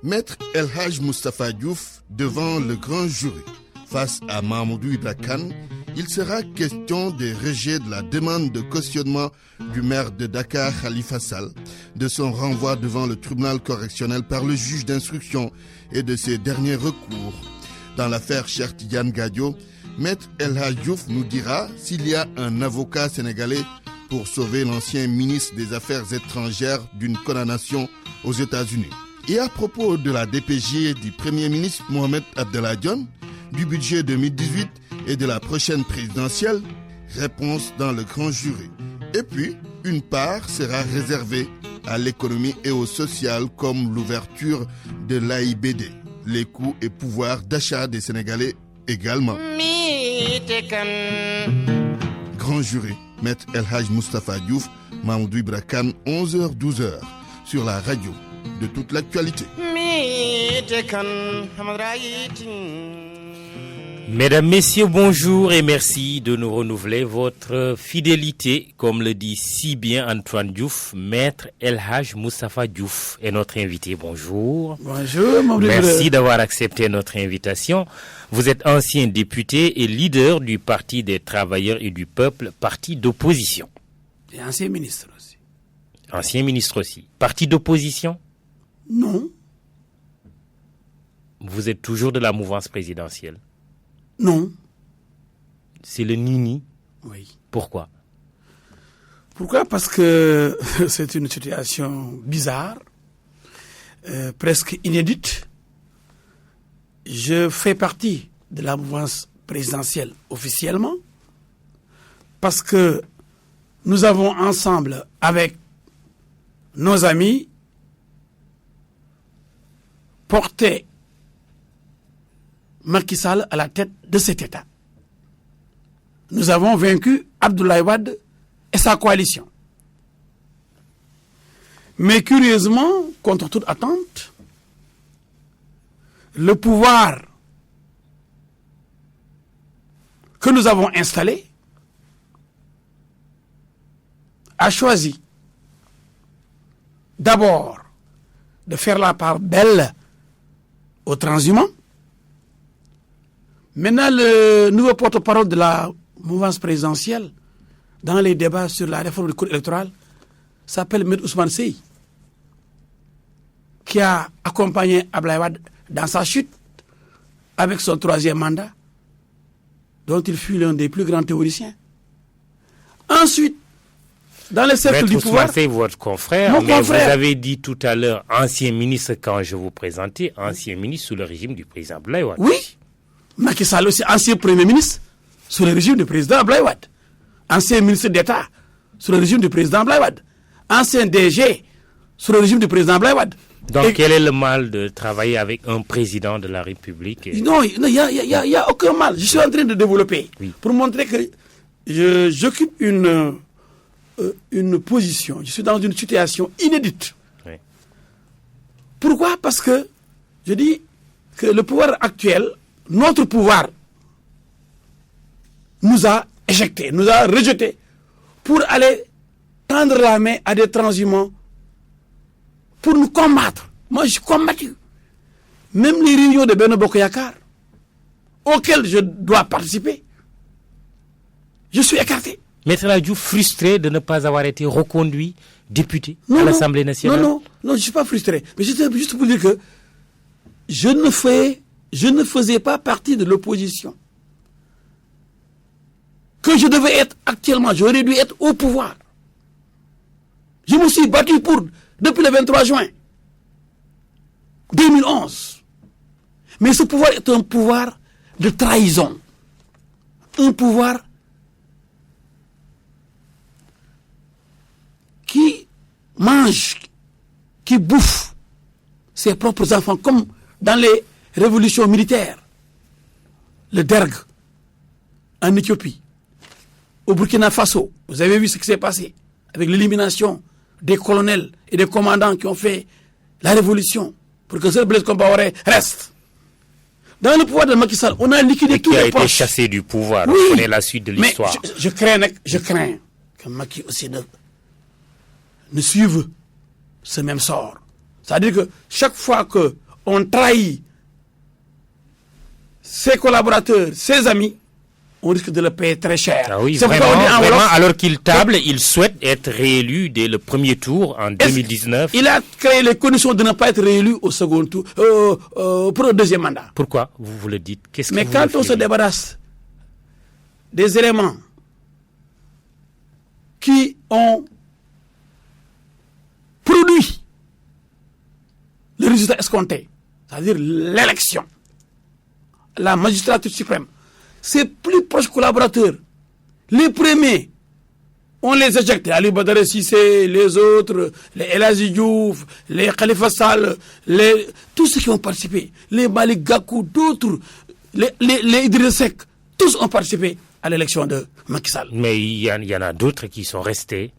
Maître El Hadj Moustapha Diouf devant le grand jury. Face à Mahamadou Ibra Kane, il sera question de rejet de la demande de cautionnement du maire de Dakar, Khalifa Sall, de son renvoi devant le tribunal correctionnel par le juge d'instruction et de ses derniers recours. Dans l'affaire Cheikh Tidiane Gadio, Maître El Hadj Diouf nous dira s'il y a un avocat sénégalais pour sauver l'ancien ministre des Affaires étrangères d'une condamnation aux États-Unis. Et à propos de la DPG du Premier ministre Mohamed Abdallah Dionne, du budget 2018 et de la prochaine présidentielle, réponse dans le grand jury. Et puis, une part sera réservée à l'économie et au social comme l'ouverture de l'AIBD, les coûts et pouvoirs d'achat des Sénégalais également. Grand jury, Maître El Hadj Moustapha Diouf, Mahamadou Ibra Kane, 11h-12h, sur la radio de toute l'actualité. Mesdames, Messieurs, bonjour et merci de nous renouveler votre fidélité. Comme le dit si bien Antoine Diouf, Maître El Hadj Moustapha Diouf est notre invité. Bonjour. Bonjour, mon Merci d'avoir accepté notre invitation. Vous êtes ancien député et leader du Parti des Travailleurs et du Peuple, parti d'opposition. Et ancien ministre aussi. Ancien ministre aussi. Parti d'opposition? Non. Vous êtes toujours de la mouvance présidentielle? Non. C'est le nini? Oui. Pourquoi? Pourquoi? Parce que c'est une situation bizarre, presque inédite. Je fais partie de la mouvance présidentielle officiellement parce que nous avons ensemble avec nos amis porté Macky Sall à la tête de cet État. Nous avons vaincu Abdoulaye Wade et sa coalition. Mais curieusement, contre toute attente, le pouvoir que nous avons installé a choisi d'abord de faire la part belle aux transhumants. Maintenant, le nouveau porte-parole de la mouvance présidentielle, dans les débats sur la réforme du code électoral, s'appelle M. Ousmane Sey, qui a accompagné Abdoulaye Wade dans sa chute avec son 3e mandat, dont il fut l'un des plus grands théoriciens. Ensuite, dans les cercles du pouvoir... Maître votre confrère, mon mais confrère. Vous avez dit tout à l'heure, ancien ministre, quand je vous présentais, ancien ministre sous le régime du président Abdoulaye Wade. Oui, Macky Sall aussi, ancien Premier ministre sous le régime du président Abdoulaye Wade. Ancien ministre d'État sous le régime du président Abdoulaye Wade. Ancien DG sous le régime du président Abdoulaye Wade. Donc, quel est le mal de travailler avec un président de la République? Non, il n'y a aucun mal. Je suis en train de développer pour montrer que j'occupe une position. Je suis dans une situation inédite. Oui. Pourquoi? Parce que je dis que le pouvoir actuel, notre pouvoir, nous a éjectés, nous a rejetés pour aller tendre la main à des transhumants pour nous combattre. Moi, je suis combattu. Même les réunions de Benno Bokk Yakaar, auxquelles je dois participer, je suis écarté. Maître El Hadj Diouf, frustré de ne pas avoir été reconduit député à l'Assemblée nationale? Non, je ne suis pas frustré. Mais c'était juste pour dire que je ne faisais pas partie de l'opposition. Que je devais être actuellement, j'aurais dû être au pouvoir. Je me suis battu depuis le 23 juin 2011. Mais ce pouvoir est un pouvoir de trahison. Un pouvoir qui mange, qui bouffe ses propres enfants, comme dans les révolutions militaires. Le Derg en Éthiopie, au Burkina Faso, vous avez vu ce qui s'est passé avec l'élimination des colonels et des commandants qui ont fait la révolution pour que seul Blaise Compaoré reste. Dans le pouvoir de Macky Sall, on a liquidé tous les postes. Qui a été chassé du pouvoir. Oui, on connaît la suite de l'histoire. Mais je crains que Macky aussi ne suive ce même sort. C'est-à-dire que chaque fois que on trahit ses collaborateurs, ses amis, on risque de le payer très cher. Ah oui, C'est vraiment, pourquoi on dit en vraiment, Wolof, alors qu'il table, il souhaite être réélu dès le premier tour en 2019. il a créé les conditions de ne pas être réélu au second tour, pour le deuxième mandat. Pourquoi vous le dites? Qu'est-ce que Mais vous quand le on se feriez? débarrasse des éléments qui ont produit le résultat escompté, c'est-à-dire l'élection, la magistrature suprême, ses plus proches collaborateurs, les premiers, on les éjecte. Ali Badara Cissé, les autres, les El Hadji Diouf, les Khalifa Sall, tous ceux qui ont participé, les Malick Gakou, d'autres, les Idriss Seck, tous ont participé à l'élection de Macky Sall. Mais il y en a d'autres qui sont restés.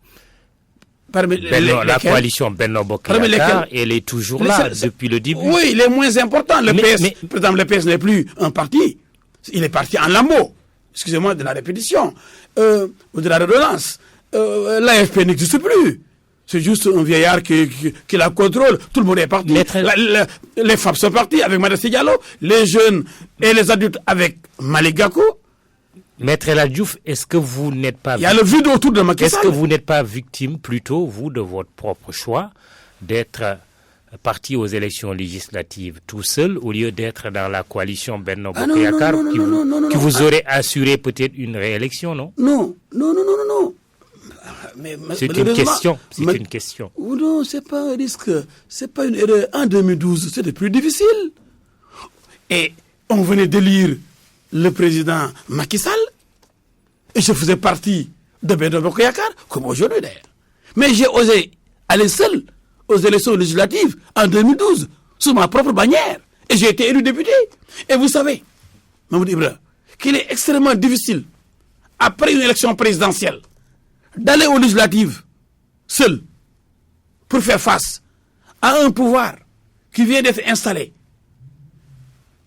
Parmi La lesquels, coalition Benno Bokk Parmi Yakaar, lesquels- elle est toujours là c'est- depuis le début. Oui, les moins importants. Le Mais- PS, mais- par exemple, le PS n'est plus un parti. Il est parti en lambeaux. Excusez-moi de la répétition. Ou de la redondance. L'AFP n'existe plus. C'est juste un vieillard qui la contrôle. Tout le monde est parti. Maître- Les femmes sont parties avec Madassi Diallo. Les jeunes et les adultes avec Malick Gakou. Maître El Hadji Diouf, est-ce que vous n'êtes pas Il y a le vide autour de Macky Est-ce Sall. que vous n'êtes pas victime, plutôt, vous, de votre propre choix, d'être parti aux élections législatives tout seul, au lieu d'être dans la coalition Benno Ah, Bokk non, Yakaar, non, non, qui non, vous, non, non, non, qui non. vous aurait assuré peut-être une réélection, non? Non. Mais C'est une malheureusement- question. C'est mais- une question. Ou non, c'est pas un risque. C'est pas une erreur. En 2012, c'était plus difficile. Et on venait d'élire le président Macky Sall. Et je faisais partie de Benno Bokk Yakaar, comme aujourd'hui d'ailleurs. Mais j'ai osé aller seul aux élections législatives en 2012, sous ma propre bannière. Et j'ai été élu député. Et vous savez, Mahmoud Ibrahim, qu'il est extrêmement difficile, après une élection présidentielle, d'aller aux législatives seul pour faire face à un pouvoir qui vient d'être installé.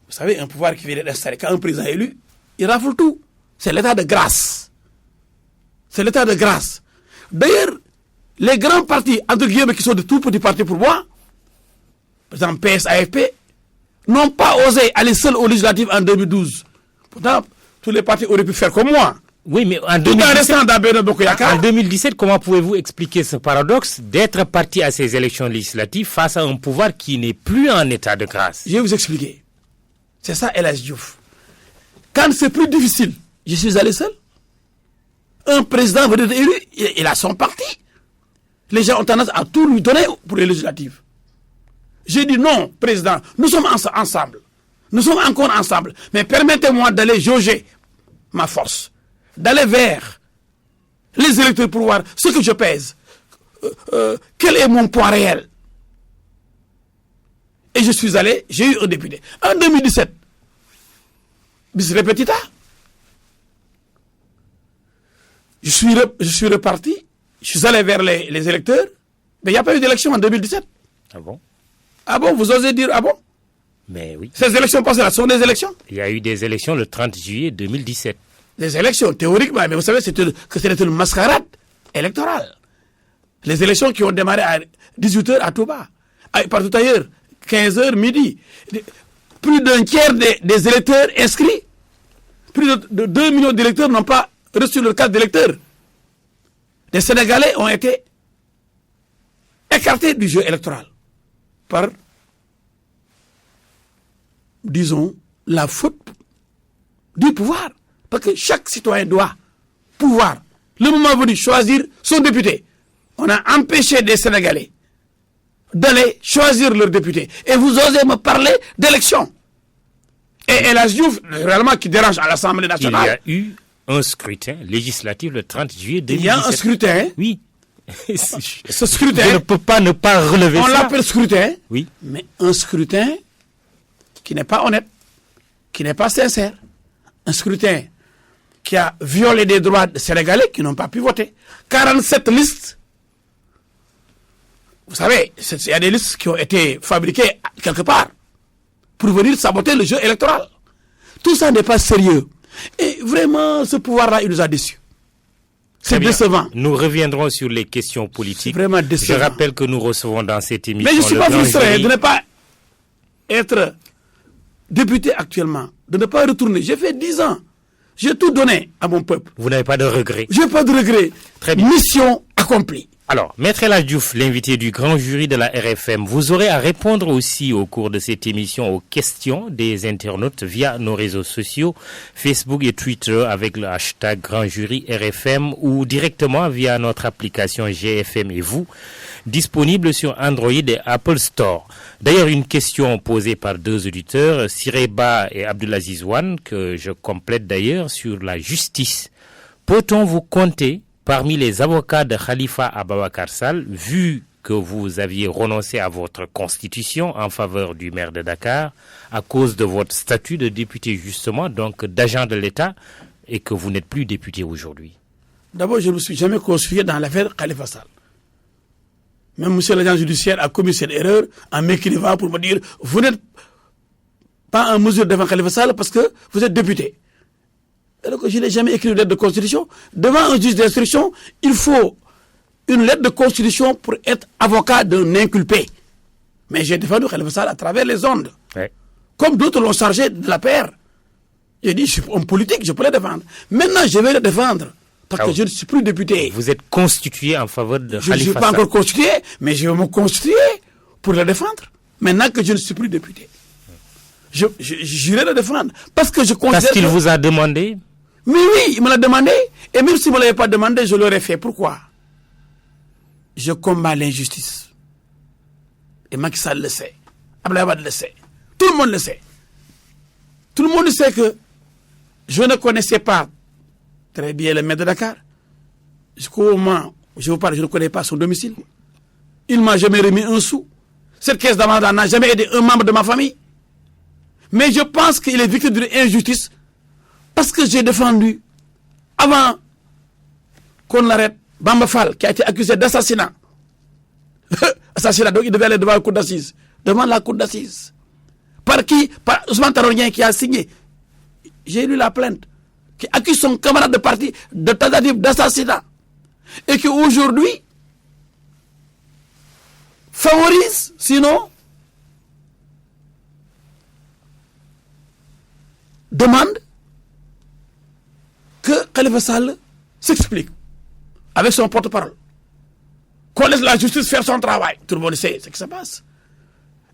Vous savez, un pouvoir qui vient d'être installé, quand un président est élu, il rafle tout. C'est l'état de grâce. C'est l'état de grâce. D'ailleurs, les grands partis, entre guillemets, qui sont de tout petits partis pour moi, par exemple PS, AFP, n'ont pas osé aller seul aux législatives en 2012. Pourtant, tous les partis auraient pu faire comme moi. Oui, mais en Tout en 2017, restant dans Benno Bokk Yakaar. en 2017, comment pouvez-vous expliquer ce paradoxe d'être parti à ces élections législatives face à un pouvoir qui n'est plus en état de grâce? Je vais vous expliquer. C'est ça, El Hadji Diouf. Quand c'est plus difficile, je suis allé seul. Un président veut être élu, il a son parti. Les gens ont tendance à tout lui donner pour les législatives. J'ai dit non, président, nous sommes ensemble. Nous sommes encore ensemble. Mais permettez-moi d'aller jauger ma force. D'aller vers les électeurs pour voir ce que je pèse. Quel est mon poids réel? Et je suis allé, j'ai eu un député. En 2017, bis repetita, je suis reparti, je suis allé vers les électeurs, mais il n'y a pas eu d'élection en 2017. Ah bon? Ah bon, vous osez dire, ah bon? Mais oui. Ces élections passées là sont des élections? Il y a eu des élections le 30 juillet 2017. Des élections, théoriquement, mais vous savez que c'était une mascarade électorale. Les élections qui ont démarré à 18h à Touba, partout ailleurs, 15h, midi. Plus d'un tiers des électeurs inscrits, plus de 2 millions d'électeurs n'ont pas reçu leur carte d'électeur. Les Sénégalais ont été écartés du jeu électoral par, disons, la faute du pouvoir. Parce que chaque citoyen doit pouvoir, le moment venu, choisir son député. On a empêché des Sénégalais d'aller choisir leur député. Et vous osez me parler d'élection. Et El Hadji Diouf, réellement, qui dérange à l'Assemblée Il y nationale. a eu un scrutin législatif le 30 juillet 2017. Il y a un scrutin. Oui. Ce scrutin, Je ne peux pas ne pas relever on ça. l'appelle scrutin. Oui. Mais un scrutin qui n'est pas honnête, qui n'est pas sincère. Un scrutin qui a violé des droits des Sénégalais qui n'ont pas pu voter. 47 listes. Vous savez, il y a des listes qui ont été fabriquées quelque part pour venir saboter le jeu électoral. Tout ça n'est pas sérieux. Et vraiment, ce pouvoir-là, il nous a déçus. C'est Très bien. décevant. Nous reviendrons sur les questions politiques. C'est vraiment Je décevant. rappelle que nous recevons dans cette émission Mais je ne suis le pas grand frustré jury. de ne pas être député actuellement, de ne pas retourner. J'ai fait 10 ans. J'ai tout donné à mon peuple. Vous n'avez pas de regrets? Je n'ai pas de regrets. Très bien. Mission accomplie. Alors, Maître El Hadj Diouf, l'invité du grand jury de la RFM, vous aurez à répondre aussi au cours de cette émission aux questions des internautes via nos réseaux sociaux, Facebook et Twitter avec le hashtag grand jury RFM ou directement via notre application GFM et vous, disponible sur Android et Apple Store. D'ailleurs, une question posée par 2 auditeurs, Sireba et Abdulaziz Wan, que je complète d'ailleurs sur la justice. Peut-on vous compter parmi les avocats de Khalifa Ababacar Sall, vu que vous aviez renoncé à votre constitution en faveur du maire de Dakar à cause de votre statut de député justement, donc d'agent de l'État, et que vous n'êtes plus député aujourd'hui? D'abord, je ne me suis jamais confié dans l'affaire Khalifa Sall. Même monsieur l'agent judiciaire a commis cette erreur en m'écrivant pour me dire « Vous n'êtes pas en mesure devant Khalifa Sall parce que vous êtes député ». Alors que je n'ai jamais écrit une lettre de constitution. Devant un juge d'instruction, il faut une lettre de constitution pour être avocat d'un inculpé. Mais j'ai défendu Khalifa Sall à travers les ondes. Ouais. Comme d'autres l'ont chargé de la paire. J'ai dit, je suis homme politique, je peux le défendre. Maintenant, je vais le défendre. Parce que je ne suis plus député. Vous êtes constitué en faveur de Khalifa Sall. Je ne suis pas encore constitué, mais je vais me constituer pour le défendre. Maintenant que je ne suis plus député. J'irai le défendre. Parce que je considère. Parce qu'il vous a demandé? Mais oui, il me l'a demandé. Et même s'il ne me l'avait pas demandé, je l'aurais fait. Pourquoi? Je combats l'injustice. Et Macky Sall le sait. Abdoulaye Wade le sait. Tout le monde le sait. Tout le monde sait que je ne connaissais pas très bien le maire de Dakar. Jusqu'au moment où je vous parle, je ne connais pas son domicile. Il ne m'a jamais remis un sou. Cette caisse d'amende n'a jamais aidé un membre de ma famille. Mais je pense qu'il est victime d'une injustice parce que j'ai défendu, avant qu'on l'arrête, Bamba Fall, qui a été accusé d'assassinat. Assassinat, donc il devait aller devant la cour d'assises. Devant la cour d'assises. Par qui? Par Ousmane Taronien qui a signé. J'ai lu la plainte. Qui accuse son camarade de parti de tentative d'assassinat. Et qui aujourd'hui favorise, sinon demande que Khalifa Sall s'explique avec son porte-parole. Qu'on laisse la justice faire son travail. Tout le monde sait ce qui se passe.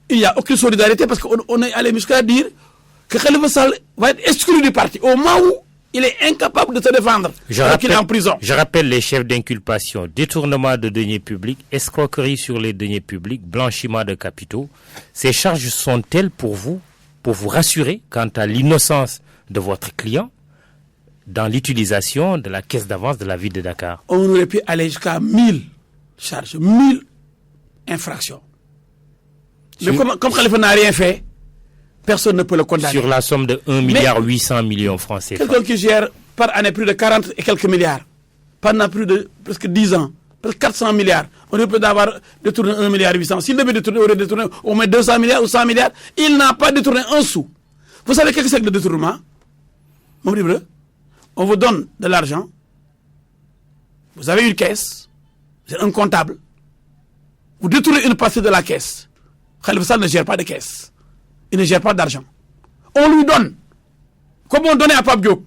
Il n'y a aucune solidarité parce qu'on est allé jusqu'à dire que Khalifa Sall va être exclu du parti au moment où il est incapable de se défendre alors qu'il est en prison. Je rappelle les chefs d'inculpation: détournement de deniers publics, escroquerie sur les deniers publics, blanchiment de capitaux. Ces charges sont-elles pour vous rassurer quant à l'innocence de votre client dans l'utilisation de la caisse d'avance de la ville de Dakar? On aurait pu aller jusqu'à 1000 charges, 1000 infractions. Mais comme Khalifa n'a rien fait, personne ne peut le condamner. Sur la somme de 1,8 milliard francs CFA. Quelqu'un qui gère par année plus de 40 et quelques milliards, pendant plus de presque 10 ans, presque 400 milliards, on aurait pu d'avoir détourné 1,8 milliard. S'il devait détourner, on aurait détourné au moins 200 milliards ou 100 milliards. Il n'a pas détourné un sou. Vous savez qu'est-ce que c'est que le détournement? Mon libre, on vous donne de l'argent, vous avez une caisse, vous êtes un comptable, vous détournez une partie de la caisse. Khalifa Sall ne gère pas de caisse. Il ne gère pas d'argent. On lui donne, comme on donnait à Pape Diop,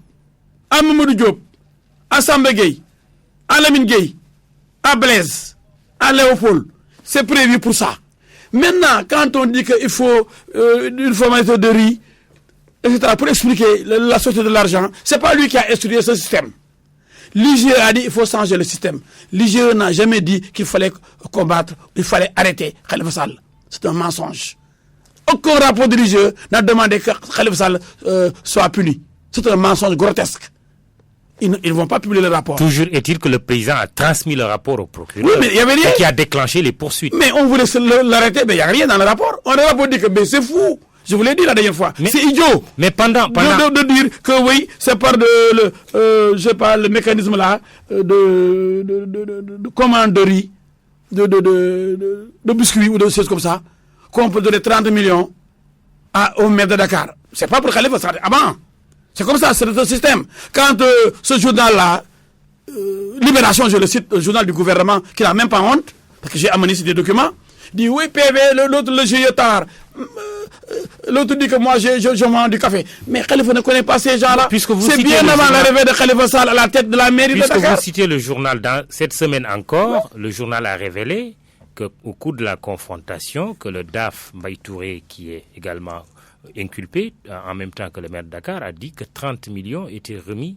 à Mamadou Diop, à Samba Gueye, à Lamine Gueye, à Blaise, à Léopold. C'est prévu pour ça. Maintenant, quand on dit qu'il faut une formalité de riz, etc., pour expliquer la sortie de l'argent, c'est pas lui qui a instruit ce système. L'IGE a dit qu'il faut changer le système. L'IGE n'a jamais dit qu'il fallait combattre, il fallait arrêter Khalifa Sall. C'est un mensonge. Aucun rapport de l'IGE n'a demandé que Khalifa Sall soit puni. C'est un mensonge grotesque. Ils ne vont pas publier le rapport. Toujours est-il que le président a transmis le rapport au procureur. Oui, mais il y avait rien. Qui a déclenché les poursuites. Mais on voulait l'arrêter, mais il n'y a rien dans le rapport. On a dit que c'est fou. Je vous l'ai dit la dernière fois. C'est idiot. Mais pendant... De dire que oui, c'est par je sais pas, le mécanisme là de commanderie de biscuits ou de choses comme ça, qu'on peut donner 30 millions au maire de Dakar. C'est pas pour Khalifa Sall. Ah bon? C'est comme ça, c'est notre système. Quand ce journal-là, Libération, je le cite, le journal du gouvernement, qui n'a même pas honte, parce que j'ai amené des documents, dit oui, PV, l'autre, le GIETAR, L'autre dit que moi, je vends du café. Mais Khalifa ne connaît pas ces gens-là. C'est bien avant l'arrivée de Khalifa Sall à la tête de la mairie de Dakar. Puisque vous citez le journal, dans cette semaine encore, le journal a révélé qu'au cours de la confrontation, que le DAF Mbaye Touré, qui est également inculpé, en même temps que le maire de Dakar, a dit que 30 millions étaient remis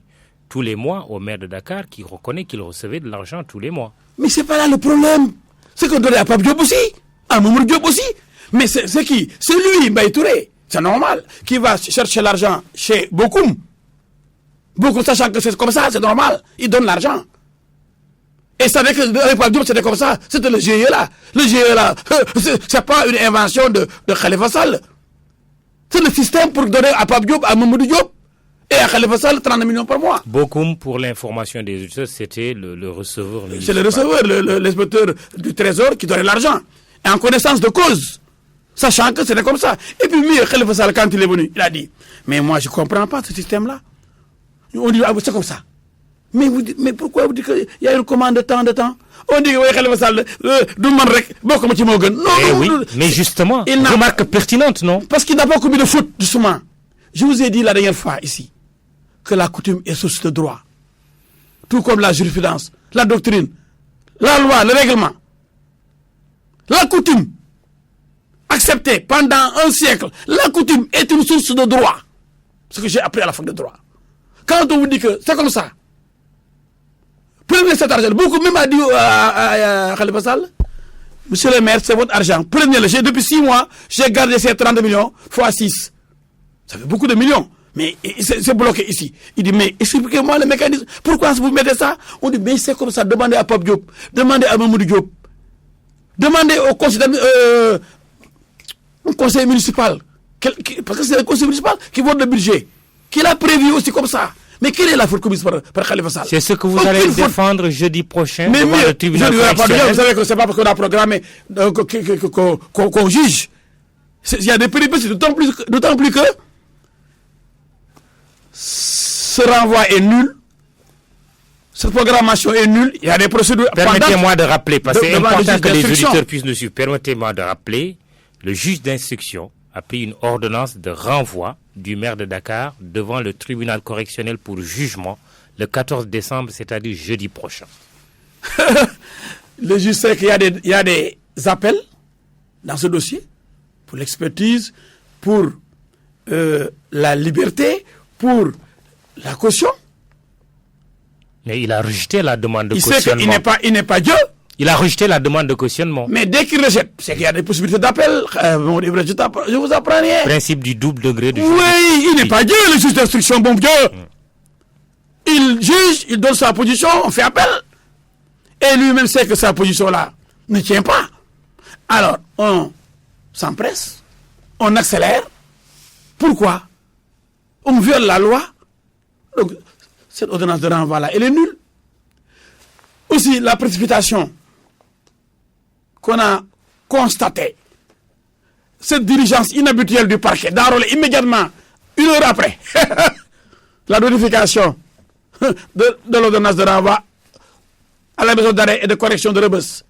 tous les mois au maire de Dakar, qui reconnaît qu'il recevait de l'argent tous les mois. Mais c'est pas là le problème. C'est qu'on donnait à Pape Diop aussi, à Mamour Diop aussi. Mais c'est qui? C'est lui, Mbaye Touré. C'est normal. Qui va chercher l'argent chez Bokoum. Bokoum, sachant que c'est comme ça, c'est normal. Il donne l'argent. Et ça veut que avec Pape Diop, c'était comme ça. C'était le GIE là. Le GIE là, c'est pas une invention de Khalifa Sall. C'est le système pour donner à Pape Diop, à Mamour Diop et à Khalifa Sall 30 millions par mois. Bokoum, pour l'information des auditeurs, c'était le receveur municipal. C'est le receveur, l'inspecteur du Trésor qui donnait l'argent. Et en connaissance de cause. Sachant que c'était comme ça. Et puis, Khalifa Sall, quand il est venu, il a dit, mais moi, je ne comprends pas ce système-là. On dit, ah, c'est comme ça. Mais pourquoi vous dites qu'il y a une commande de temps? On dit, oui, Khalifa Sall, non, mais justement, une remarque pertinente, non? Parce qu'il n'a pas commis de faute, justement. Je vous ai dit la dernière fois ici que la coutume est source de droit. Tout comme la jurisprudence, la doctrine, la loi, le règlement. La coutume, acceptée pendant un siècle, la coutume est une source de droit. Ce que j'ai appris à la fac de droit. Quand on vous dit que c'est comme ça, prenez cet argent. Beaucoup même a dit à Khalifa Sall, monsieur le maire, c'est votre argent. Prenez-le. Depuis 6 mois, j'ai gardé ces 30 millions fois 6. Ça fait beaucoup de millions. Mais c'est bloqué ici. Il dit, mais expliquez-moi le mécanisme. Pourquoi vous mettez ça? On dit, mais c'est comme ça. Demandez à Pape Diop. Demandez à Mamoudou Diop. Demandez au conseil municipal. Parce que c'est le conseil municipal qui vote le budget. Qui l'a prévu aussi comme ça. Mais quelle est la faute commise par Khalifa Sall? C'est ce que vous allez défendre jeudi prochain devant le tribunal correctionnel. Vous savez que c'est pas parce qu'on a programmé qu'on juge. Il y a des péripéties, d'autant plus que ce renvoi est nul. Cette programmation est nulle. Il y a des procédures. Permettez-moi de rappeler, parce que c'est important que les auditeurs puissent nous suivre. Permettez-moi de rappeler, le juge d'instruction a pris une ordonnance de renvoi du maire de Dakar devant le tribunal correctionnel pour jugement le 14 décembre, c'est-à-dire jeudi prochain. Le juge sait qu'il y a des appels dans ce dossier pour l'expertise, pour la liberté, pour la caution. Mais il a rejeté la demande de cautionnement. Il sait qu'il n'est pas Dieu. Il a rejeté la demande de cautionnement. Mais dès qu'il rejette, c'est qu'il y a des possibilités d'appel. Je vous apprends rien. Principe du double degré de justice. Oui, il n'est pas Dieu, le juge d'instruction, bon Dieu. Il juge, il donne sa position, on fait appel. Et lui-même sait que sa position-là ne tient pas. Alors, on s'empresse, on accélère. Pourquoi? On viole la loi. Donc, cette ordonnance de renvoi-là, elle est nulle. Aussi, la précipitation qu'on a constatée, cette diligence inhabituelle du parquet, d'enrôler immédiatement, 1 heure après, la notification de l'ordonnance de renvoi à la maison d'arrêt et de correction de Rebeuss.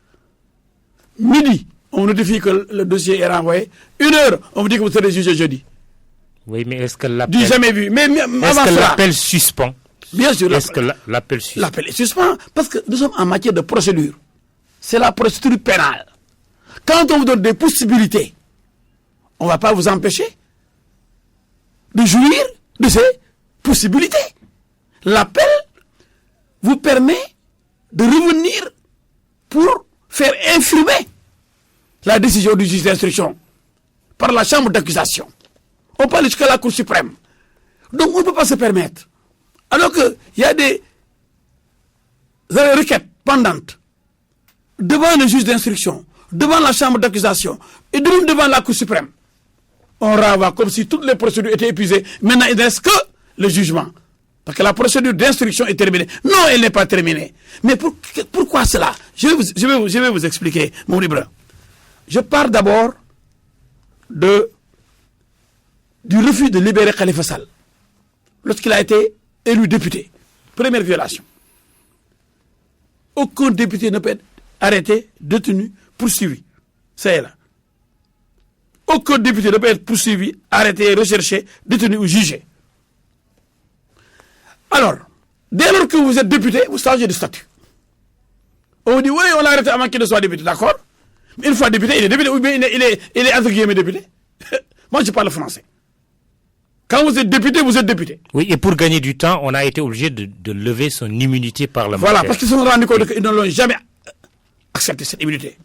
Midi, on notifie que le dossier est renvoyé. 1 heure, on vous dit que vous serez jugé jeudi. Oui, mais est-ce que l'appel... Du jamais vu. Mais est-ce que l'appel suspend? Bien sûr. Est-ce que l'appel suspend? L'appel est suspend parce que nous sommes en matière de procédure. C'est la procédure pénale. Quand on vous donne des possibilités, on ne va pas vous empêcher de jouir de ces possibilités. L'appel vous permet de revenir pour faire infirmer la décision du juge d'instruction par la chambre d'accusation. On parle jusqu'à la Cour suprême. Donc on ne peut pas se permettre. Alors qu'il y a des requêtes pendantes devant le juge d'instruction, devant la chambre d'accusation et devant la Cour suprême. On renvoie comme si toutes les procédures étaient épuisées. Maintenant, il ne reste que le jugement. Parce que la procédure d'instruction est terminée. Non, elle n'est pas terminée. Mais pourquoi cela? Je vais vous expliquer, mon libre. Je pars d'abord du refus de libérer Khalifa Sall lorsqu'il a été élu député. Première violation. Aucun député ne peut être arrêté, détenu, poursuivi. C'est là. aucun député ne peut être poursuivi, arrêté, recherché, détenu ou jugé. Alors, dès lors que vous êtes député, vous changez de statut. On vous dit, oui, on l'a arrêté avant qu'il ne soit député, d'accord? Mais une fois député, il est député, ou bien il est entre guillemets député. Moi, je parle français. Quand vous êtes député, vous êtes député. Oui, et pour gagner du temps, on a été obligé de lever son immunité parlementaire. Voilà, parce qu'ils se sont rendus compte qu'ils ne l'ont jamais accepté, cette immunité.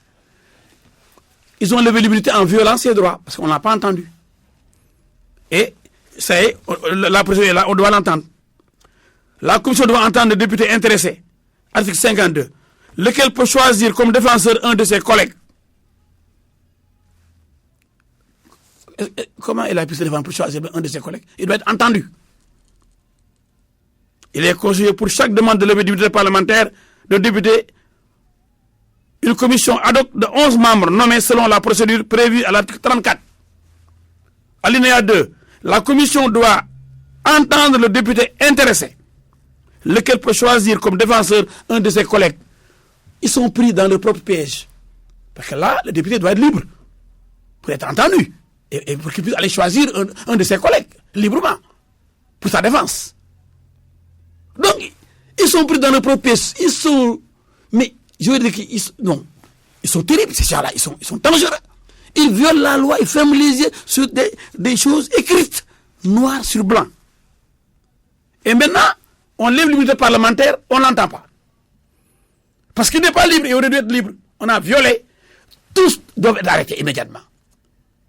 Ils ont levé l'immunité en violant ses droits, parce qu'on ne l'a pas entendu. Et, ça y est, la procédure est là, on doit l'entendre. La commission doit entendre le député intéressé, article 52, lequel peut choisir comme défenseur un de ses collègues. Comment il a pu se défendre pour choisir un de ses collègues? Il doit être entendu. Il est conseillé pour chaque demande de levée d'immunité parlementaire de député une commission ad hoc de 11 membres nommés selon la procédure prévue à l'article 34. Alinéa 2. La commission doit entendre le député intéressé, lequel peut choisir comme défenseur un de ses collègues. Ils sont pris dans leur propre piège. Parce que là, le député doit être libre pour être entendu. Et pour qu'il puisse aller choisir un de ses collègues, librement, pour sa défense. Donc, ils sont pris dans leur propre piège. Ils sont... Mais, je veux dire qu'ils sont terribles, ces gens-là. Ils sont dangereux. Ils violent la loi, ils ferment les yeux sur des choses écrites, noir sur blanc. Et maintenant, on lève l'immunité parlementaire, on ne l'entend pas. Parce qu'il n'est pas libre, il aurait dû être libre. On a violé. Tous doivent être arrêtés immédiatement.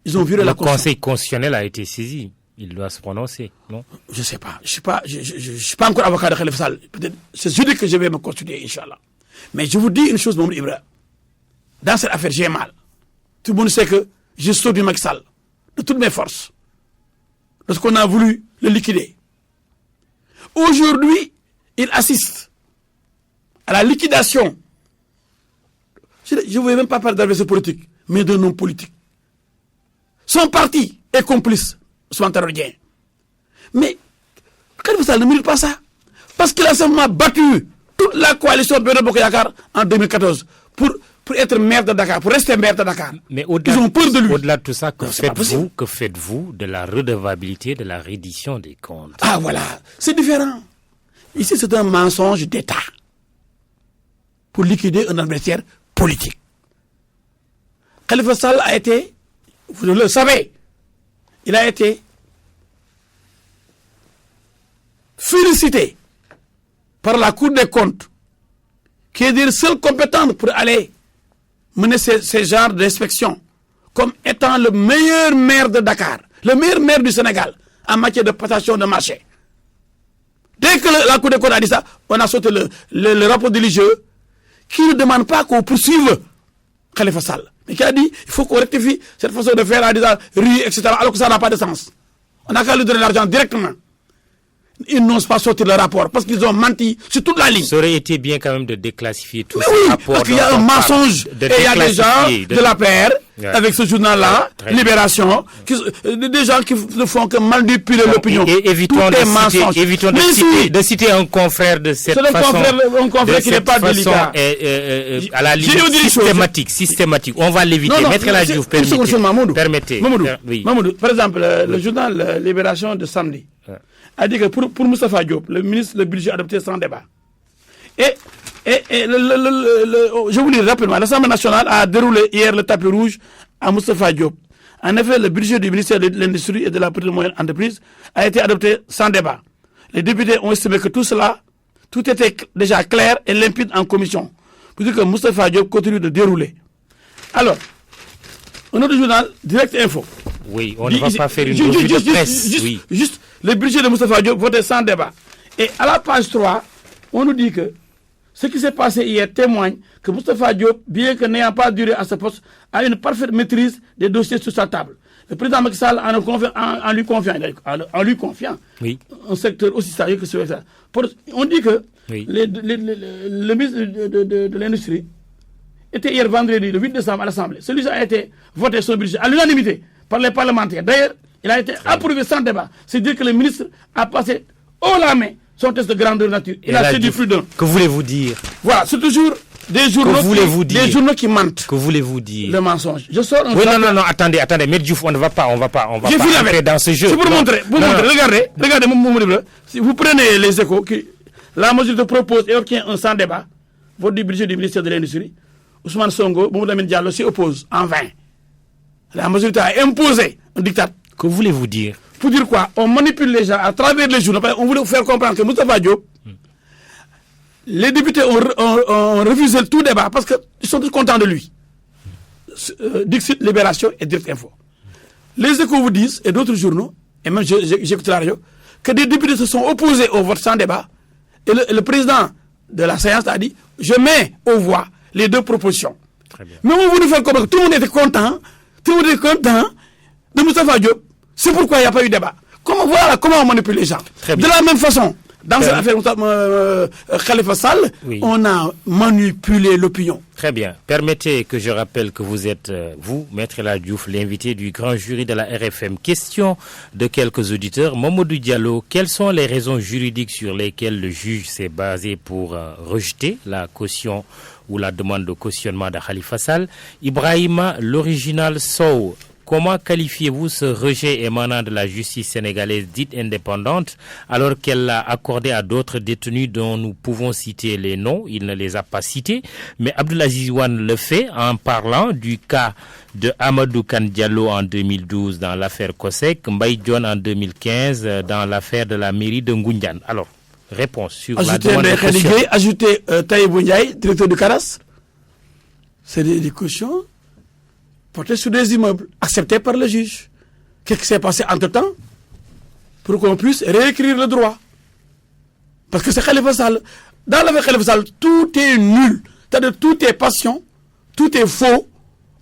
Ils ont violé la Constitution. Le Conseil constitutionnel a été saisi. Il doit se prononcer, non? Je ne sais pas. Je suis pas encore avocat de Khalifa Sall. Peut-être c'est jeudi que je vais me constituer, Inch'Allah. Mais je vous dis une chose, Mamoudou Ibra. Dans cette affaire, j'ai mal. Tout le monde sait que je saute du Macky Sall de toutes mes forces. Lorsqu'on a voulu le liquider. Aujourd'hui, il assiste à la liquidation. Je ne veux même pas parler d'adversaire politique, mais d'un homme politique. Son parti est complice, Ousmane Tanor Dieng. Mais Khalifa Sall ne mérite pas ça. Parce qu'il a simplement battu toute la coalition Benno Bokk Yakaar en 2014 pour être maire de Dakar, pour rester maire de Dakar. Mais ils ont peur de lui. Au-delà de tout ça, que faites-vous de la redevabilité de la reddition des comptes? Ah voilà, c'est différent. Ici, c'est un mensonge d'État pour liquider un adversaire politique. Khalifa Sall a été, vous le savez, il a été félicité par la Cour des comptes, qui est dire seule compétente pour aller mener ces genres d'inspection, comme étant le meilleur maire de Dakar, le meilleur maire du Sénégal en matière de passation de marché. Dès que la Cour des comptes a dit ça, on a sauté le rapport religieux qui ne demande pas qu'on poursuive Khalifa Sall, mais qui a dit il faut qu'on rectifie cette façon de faire en disant rue, etc., alors que ça n'a pas de sens. On n'a qu'à lui donner l'argent directement. Ils n'osent pas sortir le rapport parce qu'ils ont menti sur toute la ligne. Ça aurait été bien quand même de déclassifier tout ce oui, rapport. Parce qu'il y a un mensonge. Et il y a des gens de la PR, avec ce journal-là, Libération, des gens qui ne font que manipuler l'opinion. Et évitons de citer un confrère de cette façon. C'est un confrère qui n'est pas délicat. À la limite systématique. On va l'éviter. Maître El Hadji Diouf, permettez. Mamoudou, par exemple, le journal Libération de samedi a dit que pour Moustapha Diop, le ministre, le budget adopté sans débat. Et je vous le dis rapidement, l'Assemblée nationale a déroulé hier le tapis rouge à Moustapha Diop. En effet, le budget du ministère de l'Industrie et de la Petite et Moyenne Entreprise a été adopté sans débat. Les députés ont estimé que tout était déjà clair et limpide en commission. Pour dire que Moustapha Diop continue de dérouler. Alors, un autre journal, Direct Info. Oui, on ne va pas faire une revue de presse. Juste le budget de Moustapha Diop voté sans débat. Et à la page 3, on nous dit que ce qui s'est passé hier témoigne que Moustapha Diop, bien que n'ayant pas duré à ce poste, a une parfaite maîtrise des dossiers sur sa table. Le président Macky Sall en lui confiant un secteur aussi sérieux que celui-là. On dit que le ministre de l'Industrie était hier vendredi, le 8 décembre, à l'Assemblée. Celui-ci a été voté son budget à l'unanimité par les parlementaires. D'ailleurs, il a été approuvé sans débat. C'est dire que le ministre a passé haut la main son test de grandeur nature. Il a fait du prudent. Que voulez-vous dire? Voilà, c'est toujours des journaux, des journaux qui mentent. Que voulez-vous dire? Le mensonge. Je sors un oui, non, attendez. Mais Diouf, on va pas entrer dans ce jeu. C'est pour montrer. Regardez, mon livre. Si vous prenez les Échos, la majorité propose et obtient un sans débat, vote du budget du ministère de l'Industrie, Ousmane Sonko, Mamadou Lamine Diallo s'y oppose en vain. La majorité a imposé un diktat. Que voulez-vous dire? Pour dire quoi? On manipule les gens à travers les journaux. On voulait vous faire comprendre que Moustapha Diop, les députés ont refusé tout débat parce qu'ils sont tous contents de lui. Dixit, Libération et Direct Info. Les Échos vous disent, et d'autres journaux, et même j'écoute la radio, que des députés se sont opposés au vote sans débat. Et le président de la séance a dit, je mets aux voix les deux propositions. Très bien. Mais on voulait faire comprendre que tout le monde était content de Moustapha Diop. C'est pourquoi il n'y a pas eu débat. Comment on manipule les gens. De la même façon, dans cette affaire Khalifa Sall, oui. On a manipulé l'opinion. Très bien. Permettez que je rappelle que vous êtes, vous, Maître El Hadj Diouf, l'invité du grand jury de la RFM. Question de quelques auditeurs. Mamadou Diallo, quelles sont les raisons juridiques sur lesquelles le juge s'est basé pour rejeter la caution ou la demande de cautionnement de Khalifa Sall? Ibrahima, l'original Sow. Comment qualifiez-vous ce rejet émanant de la justice sénégalaise dite indépendante alors qu'elle l'a accordé à d'autres détenus dont nous pouvons citer les noms? Il ne les a pas cités, mais Abdoulaziz Wane le fait en parlant du cas de Amadou Kane Diallo en 2012 dans l'affaire Kosek, Mbaye Dione en 2015 dans l'affaire de la mairie de Ngoundiane. Alors, réponse sur la demande de caution. Ajouter Taïbou Ndiaye, directeur du CARAS. C'est des cautions porté sur des immeubles, acceptés par le juge. Qu'est-ce qui s'est passé entre-temps pour qu'on puisse réécrire le droit? Parce que c'est Khalifa Sall. Dans l'affaire Khalifa Sall, tout est nul. C'est-à-dire tout est passion, tout est faux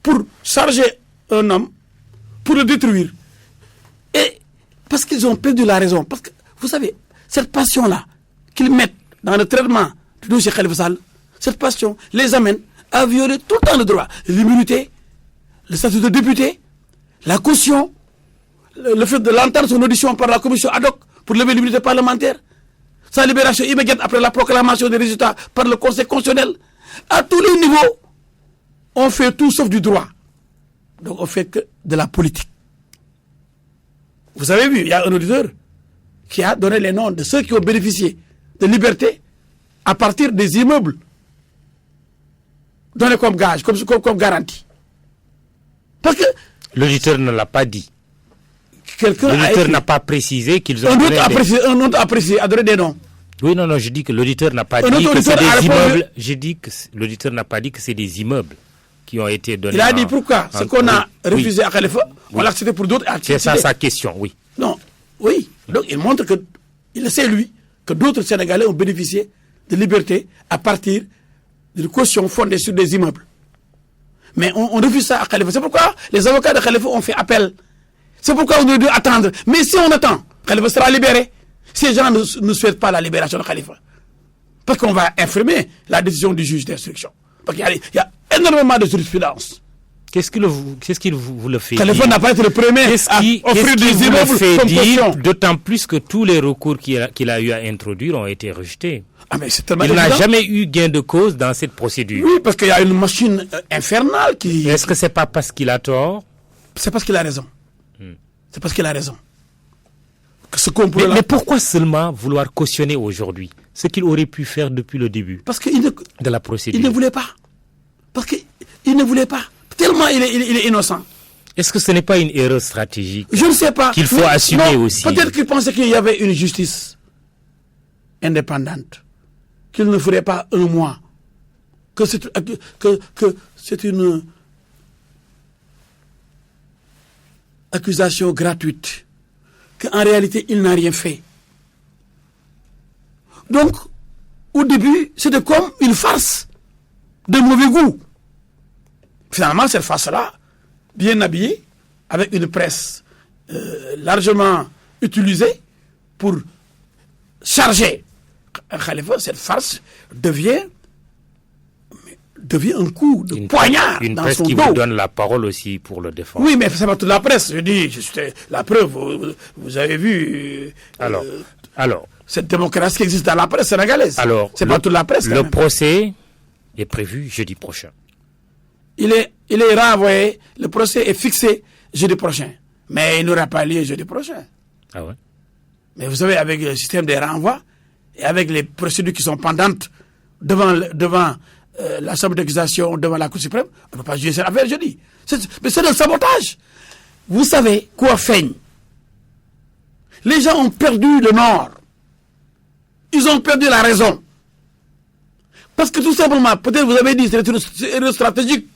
pour charger un homme, pour le détruire. Et parce qu'ils ont perdu la raison. Parce que, vous savez, cette passion-là qu'ils mettent dans le traitement du dossier Khalifa Sall, cette passion les amène à violer tout le temps le droit. L'immunité, le statut de député, la caution, le fait de l'entendre son audition par la commission ad hoc pour lever l'immunité parlementaire, sa libération immédiate après la proclamation des résultats par le Conseil constitutionnel. À tous les niveaux, on fait tout sauf du droit. Donc on fait que de la politique. Vous avez vu, il y a un auditeur qui a donné les noms de ceux qui ont bénéficié de liberté à partir des immeubles donnés comme gage, comme garantie. Parce que l'auditeur ne l'a pas dit. L'auditeur n'a pas précisé qu'ils ont un autre a précisé, a donné des noms. Oui, non, je dis que l'auditeur n'a pas dit que c'est des immeubles. J'ai dit que l'auditeur n'a pas dit que c'est des immeubles qui ont été donnés. Il a dit pourquoi? Ce qu'on a refusé à Khalifa, on l'a accepté pour d'autres. C'est ça sa question, oui. Non, oui. Donc il montre que, il sait lui, que d'autres Sénégalais ont bénéficié de liberté à partir d'une caution fondée sur des immeubles. Mais on refuse ça à Khalifa. C'est pourquoi les avocats de Khalifa ont fait appel. C'est pourquoi on doit attendre. Mais si on attend, Khalifa sera libéré. Ces gens ne souhaitent pas la libération de Khalifa. Parce qu'on va infirmer la décision du juge d'instruction. Parce qu'il y a énormément de jurisprudence. Qu'est-ce qu'il vous le fait Khalifa n'a pas été le premier à offrir des immeubles comme caution. D'autant plus que tous les recours qu'il a eu à introduire ont été rejetés. Ah mais c'est tellement Il n'a jamais eu gain de cause dans cette procédure. Oui, parce qu'il y a une machine infernale qui... Est-ce que c'est pas parce qu'il a tort? C'est parce qu'il a raison. C'est parce qu'il a raison. Mais pourquoi seulement vouloir cautionner aujourd'hui ce qu'il aurait pu faire depuis le début de la procédure? Il ne voulait pas. Parce qu'il ne voulait pas. Tellement il est innocent. Est-ce que ce n'est pas une erreur stratégique? Je ne sais pas. Qu'il faut assumer aussi. Peut-être qu'il pensait qu'il y avait une justice indépendante. Qu'il ne ferait pas un mois. Que c'est une accusation gratuite. Qu'en réalité, il n'a rien fait. Donc, au début, c'était comme une farce de mauvais goût. Finalement, cette farce-là, bien habillée, avec une presse largement utilisée pour charger Khalifa, cette farce devient un coup de poignard une dans presse son qui dos. vous donne la parole aussi pour le défendre. Oui, mais c'est pas toute la presse. Je dis, la preuve, vous avez vu alors, cette démocratie qui existe dans la presse sénégalaise. Alors, c'est pas toute la presse. Le procès est prévu jeudi prochain. Il est renvoyé, le procès est fixé jeudi prochain. Mais il n'aura pas lieu jeudi prochain. Ah ouais? Mais vous savez, avec le système des renvois et avec les procédures qui sont pendantes devant la chambre d'accusation, devant la Cour suprême, on ne peut pas juger cette affaire jeudi. Mais c'est un sabotage. Vous savez quoi fait? Les gens ont perdu le nord. Ils ont perdu la raison. Parce que tout simplement, peut-être vous avez dit, c'est une erreur stratégique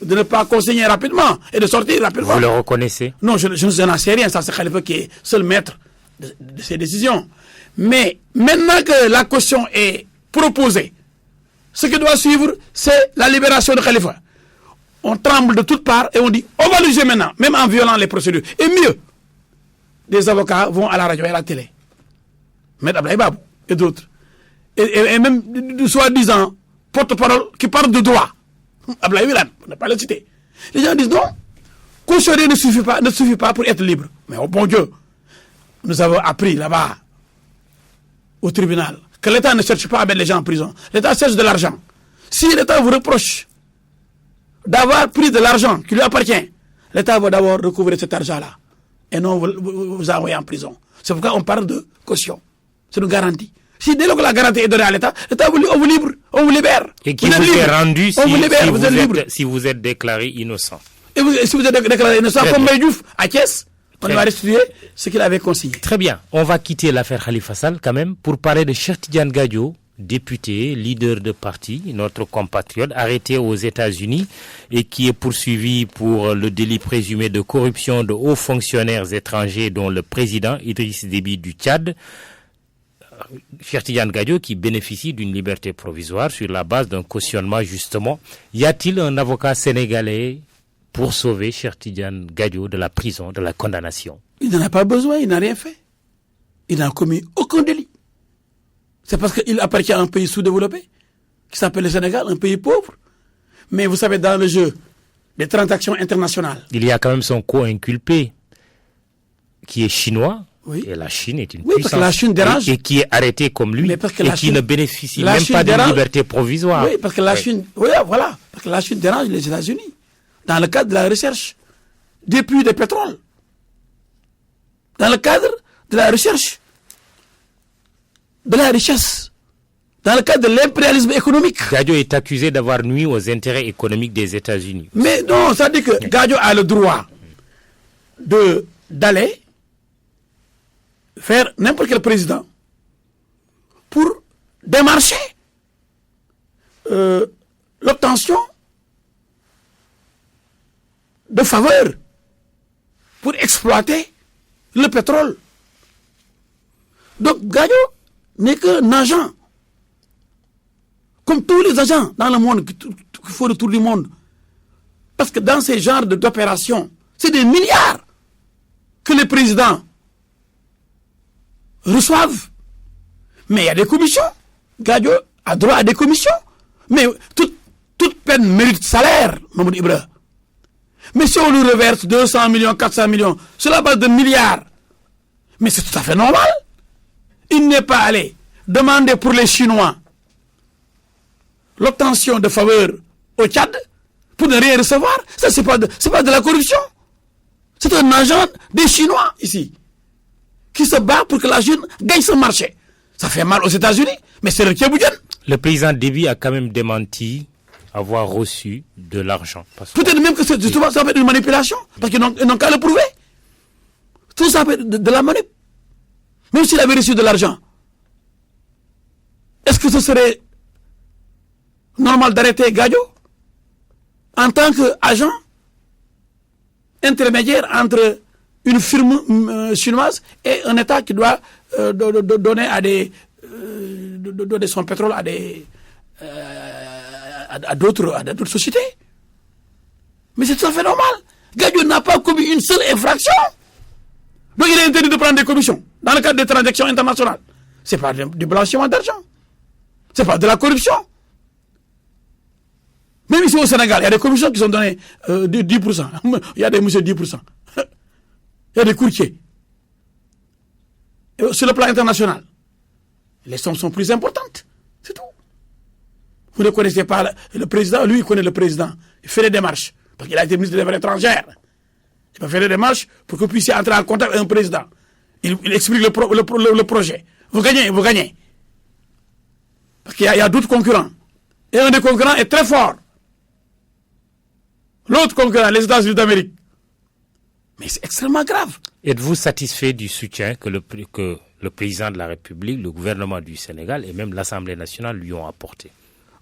de ne pas consigner rapidement et de sortir rapidement. Vous le reconnaissez? Non, je n'en sais rien. Ça, c'est Khalifa qui est seul maître de ces décisions. Mais maintenant que la caution est proposée, ce qui doit suivre, c'est la libération de Khalifa. On tremble de toutes parts et on dit, on va le juger maintenant, même en violant les procédures. Et mieux, des avocats vont à la radio et à la télé. Maître Abdoulaye Babou et d'autres. Et même, soi-disant, porte-parole qui parle de droit. Abdoulaye Wilane, on n'a pas le cité. Les gens disent non, cautionner ne suffit pas pour être libre. Mais oh bon Dieu, nous avons appris là-bas, au tribunal, que l'État ne cherche pas à mettre les gens en prison. L'État cherche de l'argent. Si l'État vous reproche d'avoir pris de l'argent qui lui appartient, l'État va d'abord recouvrer cet argent-là et non vous envoyer en prison. C'est pourquoi on parle de caution. C'est une garantie. Si dès lors que la garantie est donnée à l'État, l'État on vous libère. Et qui vous est rendu si vous êtes déclaré innocent. Et si vous êtes déclaré innocent, comme Maïdouf à Thiès, on va restituer ce qu'il avait consigné. Très bien. On va quitter l'affaire Khalifa Sall quand même pour parler de Cheikh Tidiane Gadio, député, leader de parti, notre compatriote, arrêté aux États-Unis et qui est poursuivi pour le délit présumé de corruption de hauts fonctionnaires étrangers, dont le président Idriss Déby du Tchad. Cheikh Tidiane Gadio qui bénéficie d'une liberté provisoire sur la base d'un cautionnement justement. Y a-t-il un avocat sénégalais pour sauver Cheikh Tidiane Gadio de la prison, de la condamnation? Il n'en a pas besoin, il n'a rien fait. Il n'a commis aucun délit. C'est parce qu'il appartient à un pays sous-développé, qui s'appelle le Sénégal, un pays pauvre. Mais vous savez, dans le jeu des transactions internationales... Il y a quand même son co-inculpé, qui est chinois. Oui. Et la Chine est une puissance. Parce que la Chine dérange. Et qui est arrêtée comme lui. Et qui ne bénéficie même pas d'une liberté provisoire. Oui, parce que la Chine... Oui, voilà. Parce que la Chine dérange les États-Unis. Dans le cadre de la recherche des puits de pétrole. Dans le cadre de la recherche de la richesse. Dans le cadre de l'impérialisme économique. Gadio est accusé d'avoir nui aux intérêts économiques des États-Unis. Mais non, ça dit que Gadio a le droit d'aller faire n'importe quel président pour démarcher l'obtention de faveurs pour exploiter le pétrole. Donc Gadio n'est qu'un agent, comme tous les agents dans le monde qui font le tour du monde. Parce que dans ces genres d'opérations, c'est des milliards que les présidents reçoivent. Mais il y a des commissions. Gadio a droit à des commissions. Mais toute peine mérite salaire, Mamadou Ibra. Mais si on lui reverse 200 millions, 400 millions, sur la base de milliards, mais c'est tout à fait normal. Il n'est pas allé demander pour les Chinois l'obtention de faveurs au Tchad pour ne rien recevoir. Ça, c'est pas de la corruption. C'est un agent des Chinois ici qui se bat pour que la Chine gagne son marché. Ça fait mal aux États-Unis, mais c'est le Tchéboudjen. Le président Déby a quand même démenti avoir reçu de l'argent. Peut-être même que justement ça peut être une manipulation, parce qu'ils n'ont qu'à le prouver. Tout ça peut être de la manip. Même s'il avait reçu de l'argent, est-ce que ce serait normal d'arrêter Gadio en tant qu'agent intermédiaire entre une firme chinoise et un État qui doit donner donner son pétrole à d'autres sociétés? Mais c'est tout à fait normal. Gadio n'a pas commis une seule infraction. Donc il est interdit de prendre des commissions dans le cadre des transactions internationales. Ce n'est pas du blanchiment d'argent. Ce n'est pas de la corruption. Même ici au Sénégal, il y a des commissions qui sont données de 10%. Il y a des monsieur 10%. Il y a des courtiers. Et sur le plan international, les sommes sont plus importantes. C'est tout. Vous ne connaissez pas le président, lui il connaît le président. Il fait des démarches, parce qu'il a été ministre des Affaires étrangères. Il va faire des démarches pour que vous puissiez entrer en contact avec un président. Il explique le projet. Vous gagnez. Parce qu'il y a d'autres concurrents. Et un des concurrents est très fort. L'autre concurrent, les États-Unis d'Amérique. Mais c'est extrêmement grave. Êtes-vous satisfait du soutien que le président de la République, le gouvernement du Sénégal et même l'Assemblée nationale lui ont apporté?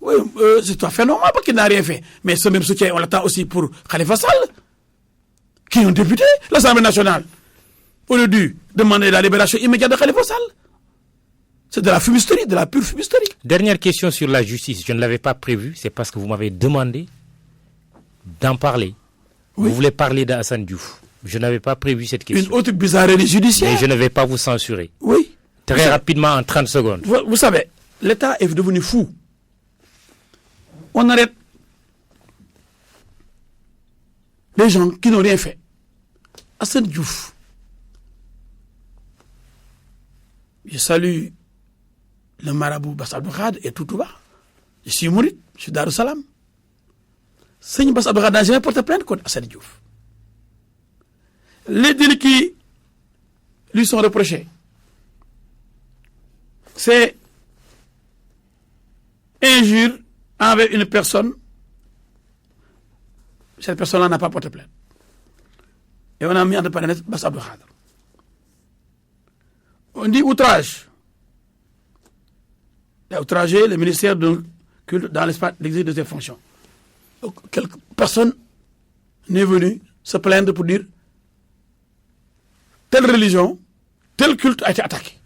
Oui, c'est tout à fait normal parce qu'il n'a rien fait. Mais ce même soutien, on l'attend aussi pour Khalifa Sall, qui est un député, l'Assemblée nationale. On a dû demander la libération immédiate de Khalifa Sall. C'est de la fumisterie, de la pure fumisterie. Dernière question sur la justice. Je ne l'avais pas prévu, c'est parce que vous m'avez demandé d'en parler. Oui. Vous voulez parler d'Assane Diouf. Je n'avais pas prévu cette question. Une autre bizarrerie judiciaire. Mais je ne vais pas vous censurer. Oui. Très rapidement, en 30 secondes. Vous savez, l'État est devenu fou. On arrête les gens qui n'ont rien fait. Assane Diouf. Je salue le marabout Bass Abdou Khadre et Toutouba. Je suis mouride, je suis Darou Salam. Seigneur Bass Abdou Khadre n'a jamais porté plainte contre Assane Diouf. Les délits qui lui sont reprochés, c'est injure envers une personne. Cette personne-là n'a pas porté plainte. Et on a mis entre parenthèses Bass Abdou Khadre. On dit outrage. Il a outragé le ministère de culte dans l'espace d'exercice de ses fonctions. Donc, personne n'est venu se plaindre pour dire telle religion, tel culte a été attaqué.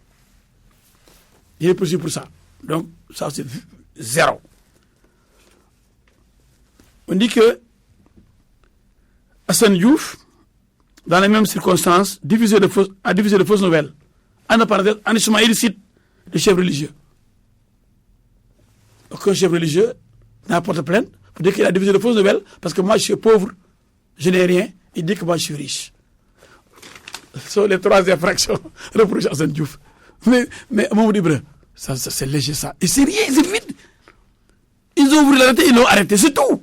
Il est poursuivi pour ça. Donc, ça c'est zéro. On dit que Assane Diouf, dans les mêmes circonstances, a diffusé de fausses nouvelles. En parenthèse, enrichissement illicite de chefs religieux. Aucun chef religieux n'a porté plainte pour dire qu'il a diffusé de fausses nouvelles parce que moi je suis pauvre, je n'ai rien, il dit que moi je suis riche. Ce sont les trois infractions reprochées à Assane Diouf. Mais Mamadou Ibra, ça c'est léger ça. Et c'est rien, c'est vide. Ils ont voulu l'arrêter, ils l'ont arrêté, c'est tout.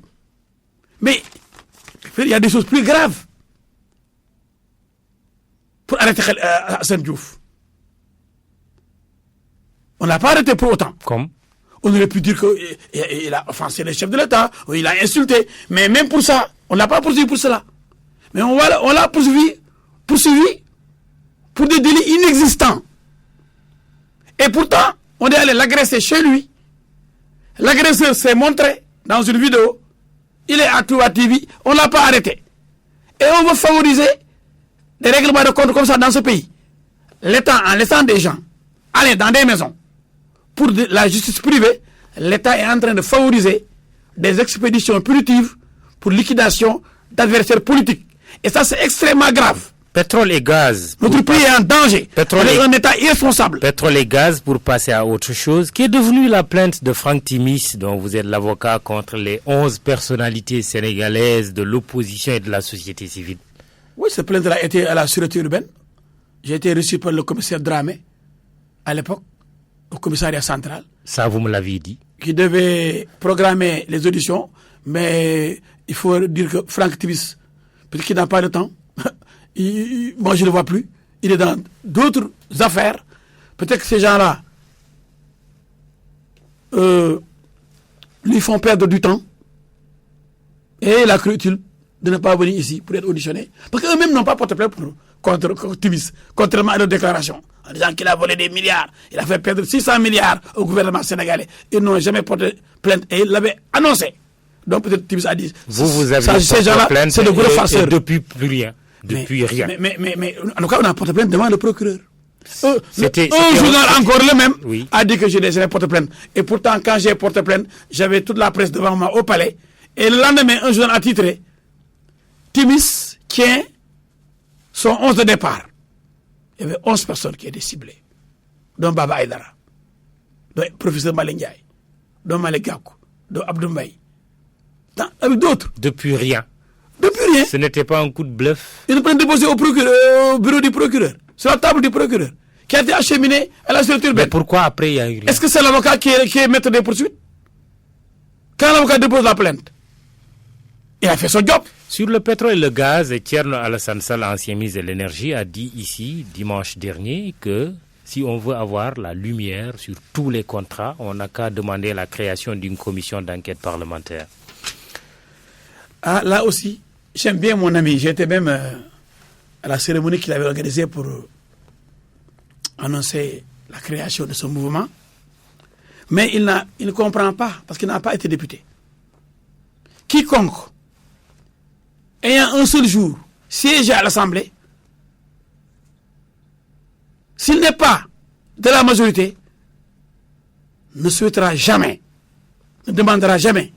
Mais il y a des choses plus graves pour arrêter Assane Diouf. On n'a pas arrêté pour autant. Comme on aurait pu dire qu'il a offensé le chef de l'État, ou il a insulté. Mais même pour ça, on ne l'a pas poursuivi pour cela. Mais on l'a poursuivi pour des délits inexistants. Et pourtant, on est allé l'agresser chez lui. L'agresseur s'est montré dans une vidéo. Il est à Touba TV. On ne l'a pas arrêté. Et on veut favoriser des règlements de compte comme ça dans ce pays. L'État, en laissant des gens aller dans des maisons pour la justice privée, l'État est en train de favoriser des expéditions punitives pour liquidation d'adversaires politiques. Et ça, c'est extrêmement grave. Pétrole et gaz. Notre pays est en danger. On est un État irresponsable. Pétrole et gaz, pour passer à autre chose. Qu'est devenue la plainte de Franck Timis, dont vous êtes l'avocat, contre les 11 personnalités sénégalaises de l'opposition et de la société civile? Oui, cette plainte a été à la sûreté urbaine. J'ai été reçu par le commissaire Dramé, à l'époque, au commissariat central. Ça, vous me l'aviez dit. Qui devait programmer les auditions, mais il faut dire que Franck Timis, peut-être qu'il n'a pas le temps, moi je ne le vois plus, il est dans d'autres affaires. Peut-être que ces gens-là lui font perdre du temps, et il a cru utile de ne pas venir ici pour être auditionné, parce qu'eux-mêmes n'ont pas porté plainte contre Timis, contrairement à leurs déclarations, en disant qu'il a volé des milliards, il a fait perdre 600 milliards au gouvernement sénégalais. Ils n'ont jamais porté plainte et ils l'avaient annoncé. Donc peut-être Timis a dit, vous avez porté plainte c'est de gros farceurs. Et depuis plus rien. Depuis rien. Mais en tout cas, on a porté plainte devant le procureur. C'était un journal encore le même oui. A dit que je n'ai jamais porté plainte. Et pourtant, quand j'ai porté plainte, j'avais toute la presse devant moi au palais. Et le lendemain, un journal a titré Timis tient son 11 de départ. Il y avait 11 personnes qui étaient ciblées. Dont Baba Aïdara, dont professeur Malengaï, dont Malek Gakou, dont Abdou Mbaye. Avec d'autres. Depuis rien. Depuis rien. Ce n'était pas un coup de bluff. Ils ont déposé au bureau du procureur, sur la table du procureur, qui a été acheminé à la sûreté urbaine. Mais pourquoi après il y a eu rien? Est-ce que c'est l'avocat qui est maître des poursuites? Quand l'avocat dépose la plainte, il a fait son job. Sur le pétrole et le gaz, Thierno Alassane Sall, ancien ministre de l'Énergie, a dit ici, dimanche dernier, que si on veut avoir la lumière sur tous les contrats, on n'a qu'à demander la création d'une commission d'enquête parlementaire. Ah, là aussi, j'aime bien mon ami. J'étais même à la cérémonie qu'il avait organisée pour annoncer la création de ce mouvement. Mais il ne comprend pas, parce qu'il n'a pas été député. Quiconque, ayant un seul jour, siégé à l'Assemblée, s'il n'est pas de la majorité, ne souhaitera jamais, ne demandera jamais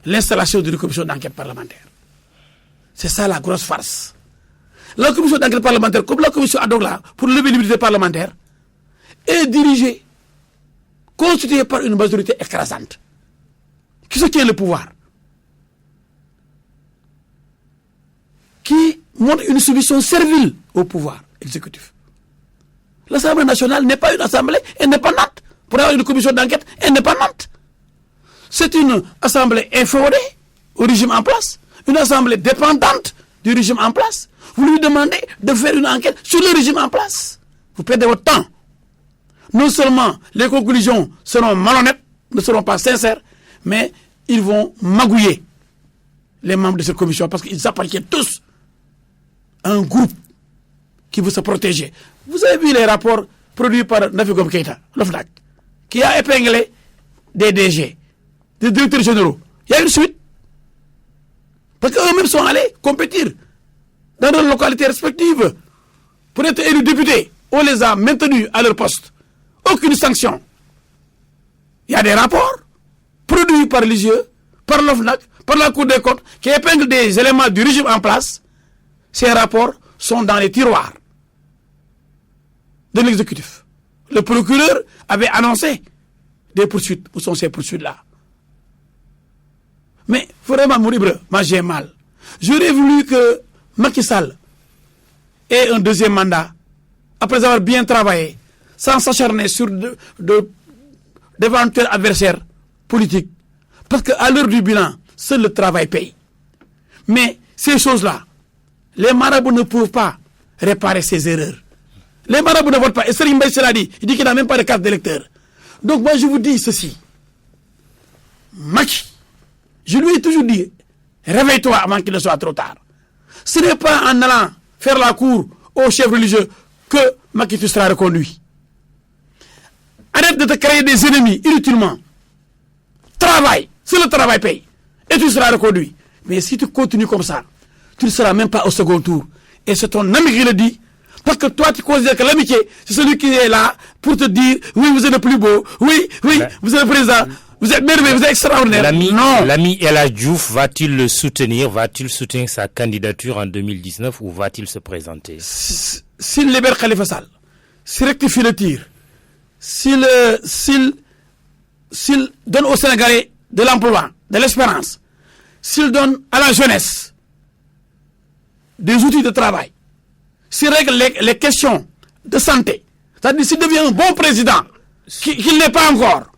l'installation d'une commission d'enquête parlementaire. C'est ça la grosse farce. La commission d'enquête parlementaire, comme la commission ad hoc là, pour lever l'immunité parlementaire, est dirigée, constituée par une majorité écrasante. Qui c'est qui a le pouvoir? Qui montre une soumission servile au pouvoir exécutif. L'Assemblée nationale n'est pas une assemblée indépendante. Pour avoir une commission d'enquête indépendante. C'est une assemblée inféodée au régime en place, une assemblée dépendante du régime en place. Vous lui demandez de faire une enquête sur le régime en place. Vous perdez votre temps. Non seulement les conclusions seront malhonnêtes, ne seront pas sincères, mais ils vont magouiller les membres de cette commission parce qu'ils appartiennent tous à un groupe qui veut se protéger. Vous avez vu les rapports produits par Nafigom Keïta, l'OFNAC, qui a épinglé des DG, des directeurs généraux. Il y a une suite. Parce qu'eux-mêmes sont allés compétir dans leurs localités respectives pour être élus députés. On les a maintenus à leur poste. Aucune sanction. Il y a des rapports produits par l'IGE, par l'OFNAC, par la Cour des comptes, qui épinglent des éléments du régime en place. Ces rapports sont dans les tiroirs de l'exécutif. Le procureur avait annoncé des poursuites. Où sont ces poursuites-là? Mais vraiment, Mouribre, moi j'ai mal. J'aurais voulu que Macky Sall ait un deuxième mandat, après avoir bien travaillé, sans s'acharner sur d'éventuels adversaires politiques. Parce qu'à l'heure du bilan, seul le travail paye. Mais ces choses-là, les marabouts ne peuvent pas réparer ces erreurs. Les marabouts ne votent pas. Et Serigne Mbaye l'a dit, il dit qu'il n'a même pas de carte d'électeur. Donc moi je vous dis ceci. Macky, je lui ai toujours dit, réveille-toi avant qu'il ne soit trop tard. Ce n'est pas en allant faire la cour au chef religieux que Macky tu seras reconduit. Arrête de te créer des ennemis inutilement. Travaille, c'est le travail paye. Et tu seras reconduit. Mais si tu continues comme ça, tu ne seras même pas au second tour. Et c'est ton ami qui le dit. Parce que toi, tu considères que l'amitié, c'est celui qui est là pour te dire, oui, vous êtes le plus beau, oui, vous êtes le président, vous êtes merveilleux, vous êtes extraordinaire. L'ami El Hadj Diouf, va-t-il le soutenir? Va-t-il soutenir sa candidature en 2019 ou va-t-il se présenter? S'il libère Khalifa Sall, s'il rectifie le tir, s'il donne aux Sénégalais de l'emploi, de l'espérance, s'il donne à la jeunesse des outils de travail, s'il règle les questions de santé, c'est-à-dire s'il devient un bon président, qu'il n'est pas encore,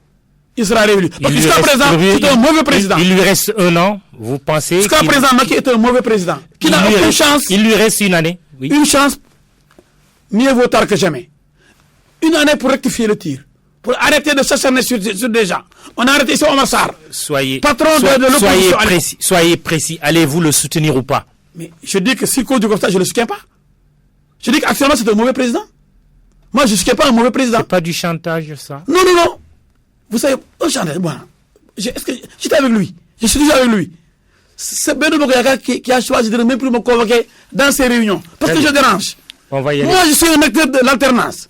il sera réélu. Parce que jusqu'à présent, c'est un mauvais président. Il lui reste un an, vous pensez? Jusqu'à présent, Macky est un mauvais président. Qui n'a aucune chance. Il lui reste une année. Oui. Une chance, mieux vaut tard que jamais. Une année pour rectifier le tir. Pour arrêter de s'acharner sur des gens. On a arrêté ici Omar Sarr. Patron de l'opposition. Soyez précis. Allez-vous le soutenir ou pas? Mais je dis que s'il conduit comme ça, je ne le soutiens pas. Je dis qu'actuellement, c'est un mauvais président. Moi, je ne soutiens pas un mauvais président. C'est pas du chantage, ça? Non. Vous savez, un chantage, moi, est-ce que j'étais avec lui? Je suis toujours avec lui. C'est Benno Bokk qui a choisi de ne même plus me convoquer dans ces réunions. Parce que je dérange. Moi, je suis un acteur de l'alternance.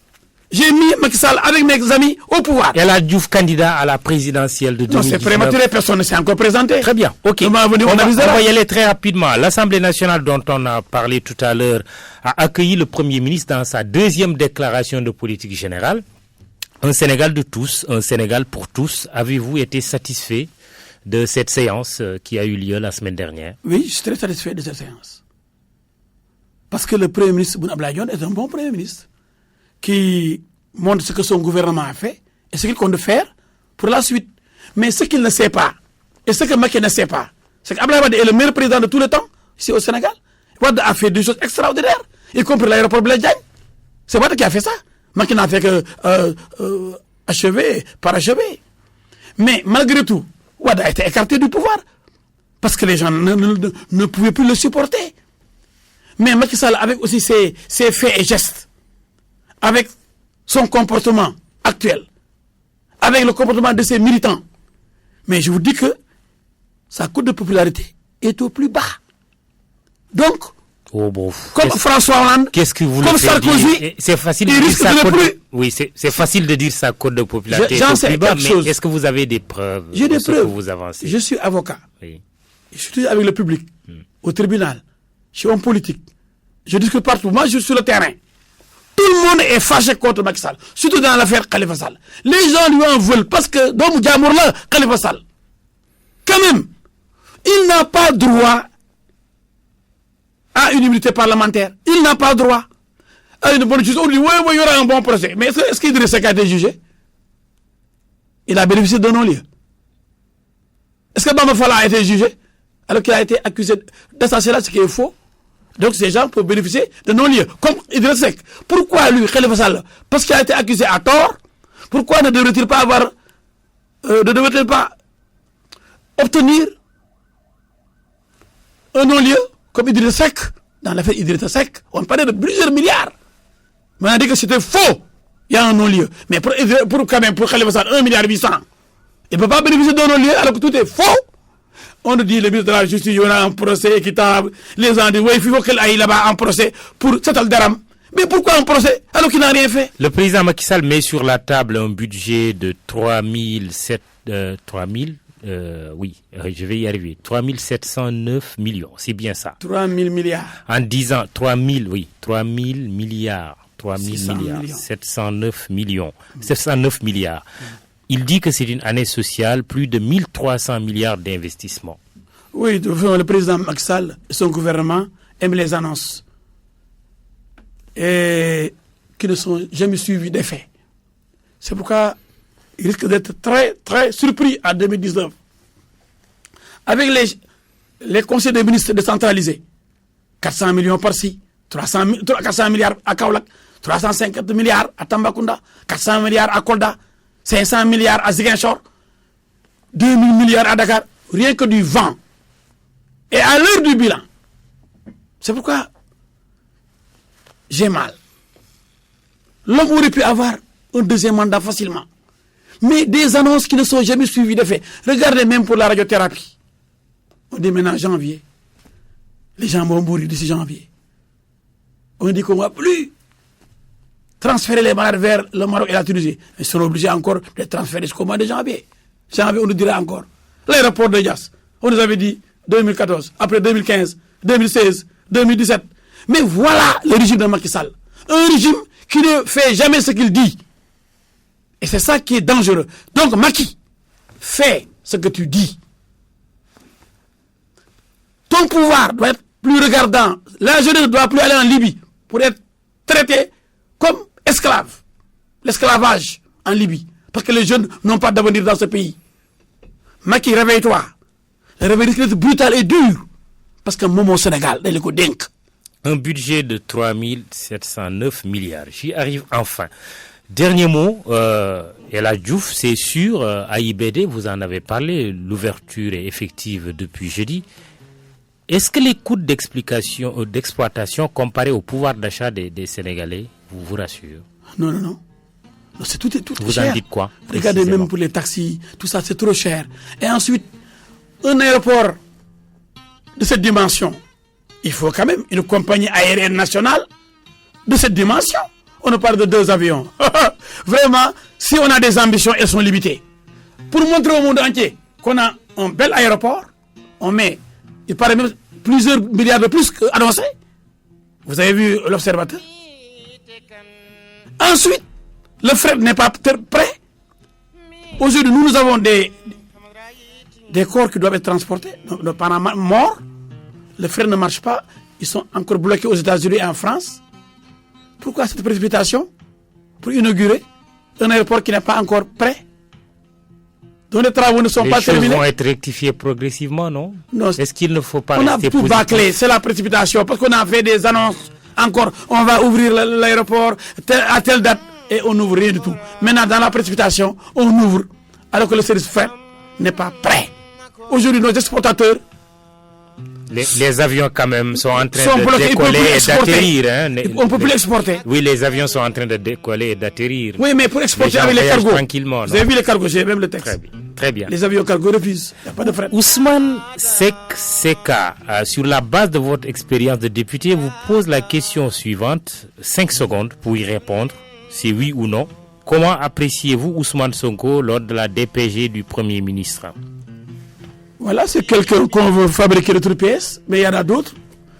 J'ai mis Macky Sall avec mes amis au pouvoir. El Hadj Diouf, candidat à la présidentielle de 2019. Non, c'est prématuré, personne ne s'est encore présenté. Très bien, ok. On va y aller très rapidement. L'Assemblée nationale dont on a parlé tout à l'heure a accueilli le Premier ministre dans sa deuxième déclaration de politique générale. Un Sénégal de tous, un Sénégal pour tous. Avez-vous été satisfait de cette séance qui a eu lieu la semaine dernière? Oui, je suis très satisfait de cette séance. Parce que le Premier ministre Boun Abdallah Dionne est un bon Premier ministre qui montre ce que son gouvernement a fait et ce qu'il compte faire pour la suite. Mais ce qu'il ne sait pas, Et ce que Macky ne sait pas, c'est qu'Abdoulaye Wade est le meilleur président de tous les temps, ici au Sénégal. Wade a fait des choses extraordinaires, y compris l'aéroport Blaise Diagne. C'est Wade qui a fait ça. Macky n'a fait que parachever. Mais malgré tout, Wade a été écarté du pouvoir. Parce que les gens ne pouvaient plus le supporter. Mais Macky Sall, avec aussi ses faits et gestes, avec son comportement actuel, avec le comportement de ses militants, mais je vous dis que sa cote de popularité est au plus bas. Donc, comme François Hollande, comme Sarkozy, c'est facile de dire sa cote. Oui, c'est facile de dire sa cote de popularité est au plus bas, mais est-ce que vous avez des preuves? J'ai des preuves. Que vous avancez? Je suis avocat. Oui. Je suis toujours avec le public, au tribunal, je suis homme politique. Je discute partout. Moi, je suis sur le terrain. Tout le monde est fâché contre Macky Sall, surtout dans l'affaire Khalifa Sall. Les gens lui en veulent parce que Dom Djamour là, Khalifa Sall. Quand même, il n'a pas droit à une immunité parlementaire. Il n'a pas droit à une bonne justice. On dit, oui, il y aura un bon procès. Mais est-ce qu'Idriss Seck a été jugé? Il a bénéficié de non-lieu. Est-ce que Bamba Fall a été jugé alors qu'il a été accusé d'assassinat, ce qui est faux? Donc ces gens peuvent bénéficier de non-lieu, comme Idriss Seck. Pourquoi lui, Khalifa Sall? Parce qu'il a été accusé à tort. Pourquoi ne devrait-il pas obtenir un non-lieu comme Idriss Seck? Dans l'affaire Idriss Seck, on parlait de plusieurs milliards. Mais on a dit que c'était faux. Il y a un non-lieu. Mais pour Khalifa Sall, 1,8 milliard, il ne peut pas bénéficier d'un non-lieu alors que tout est faux. On nous dit, le ministre de la Justice, il y aura un procès équitable. Les gens disent, oui, il faut qu'il aille là-bas en procès pour Setal Daram. Mais pourquoi un procès alors qu'il n'a rien fait? Le président Macky Sall met sur la table un budget de 3709 millions. C'est bien ça. 3 000 milliards. En 10 ans, 3 000 milliards. 709 millions. 709 milliards. Il dit que c'est une année sociale, plus de 1300 milliards d'investissements. Oui, le président Macky Sall et son gouvernement aiment les annonces et qui ne sont jamais suivies des faits. C'est pourquoi il risque d'être très, très surpris en 2019. Avec les conseils des ministres décentralisés, 400 millions par-ci, 400 milliards à Kaolack, 350 milliards à Tambacounda, 400 milliards à Kolda, 500 milliards à Ziguinchor, 2000 milliards à Dakar, rien que du vent. Et à l'heure du bilan, c'est pourquoi j'ai mal. L'homme aurait pu avoir un deuxième mandat facilement. Mais des annonces qui ne sont jamais suivies de faits. Regardez même pour la radiothérapie. On dit maintenant janvier. Les gens vont mourir d'ici janvier. On dit qu'on ne va plus transférer les malades vers le Maroc et la Tunisie. Ils seront obligés encore de transférer jusqu'au mois de janvier. Janvier, on nous dira encore. L'aéroport de Dias, on nous avait dit 2014, après 2015, 2016, 2017. Mais voilà le régime de Macky Sall. Un régime qui ne fait jamais ce qu'il dit. Et c'est ça qui est dangereux. Donc Macky, fais ce que tu dis. Ton pouvoir doit être plus regardant. La jeunesse ne doit plus aller en Libye pour être traité comme esclave. L'esclavage en Libye. Parce que les jeunes n'ont pas d'avenir dans ce pays. Macky, réveille-toi. Le réveil risque d'être brutal et dur. Parce que Momo Sénégal, il est dingue. Un budget de 3709 milliards. J'y arrive enfin. Dernier mot, El Hadj Diouf, c'est sûr, AIBD, vous en avez parlé, l'ouverture est effective depuis jeudi. Est-ce que les coûts d'exploitation comparés au pouvoir d'achat des Sénégalais vous rassurent? Non. C'est tout vous cher. En dites quoi? Regardez même pour les taxis, tout ça, c'est trop cher. Et ensuite, un aéroport de cette dimension, il faut quand même une compagnie aérienne nationale de cette dimension. On nous parle de 2 avions. Vraiment, si on a des ambitions, elles sont limitées. Pour montrer au monde entier qu'on a un bel aéroport, on met, il paraît même plusieurs milliards de plus qu'annoncé. Vous avez vu l'observateur? Ensuite, le fret n'est pas prêt. Aujourd'hui, nous avons des corps qui doivent être transportés, nos parents morts. Le fret ne marche pas. Ils sont encore bloqués aux États-Unis et en France. Pourquoi cette précipitation pour inaugurer un aéroport qui n'est pas encore prêt? dont les travaux ne sont pas terminés. Les choses vont être rectifiées progressivement, non? Non. Est-ce qu'il ne faut pas On a rester tout positif? bâclé, c'est la précipitation, parce qu'on a fait des annonces. Encore, on va ouvrir l'aéroport à telle date et on n'ouvre rien du tout. Maintenant, dans la précipitation, on ouvre alors que le service fret n'est pas prêt. Aujourd'hui, nos exportateurs... Les avions quand même sont en train sont de bloqués, décoller et d'atterrir. Hein. On ne peut plus exporter. Oui, les avions sont en train de décoller et d'atterrir. Oui, mais pour exporter gens avec les voyagent cargos. tranquillement, Vous avez vu les cargos, j'ai même le texte. Très bien. Très bien. Les avions cargos refusent. Il n'y a pas de fret. Ousmane Seck Seka, sur la base de votre expérience de député, vous pose la question suivante. 5 secondes pour y répondre. C'est oui ou non. Comment appréciez-vous Ousmane Sonko lors de la DPG du Premier ministre? Voilà, c'est quelqu'un qu'on veut fabriquer de toutes pièces, mais il y en a d'autres,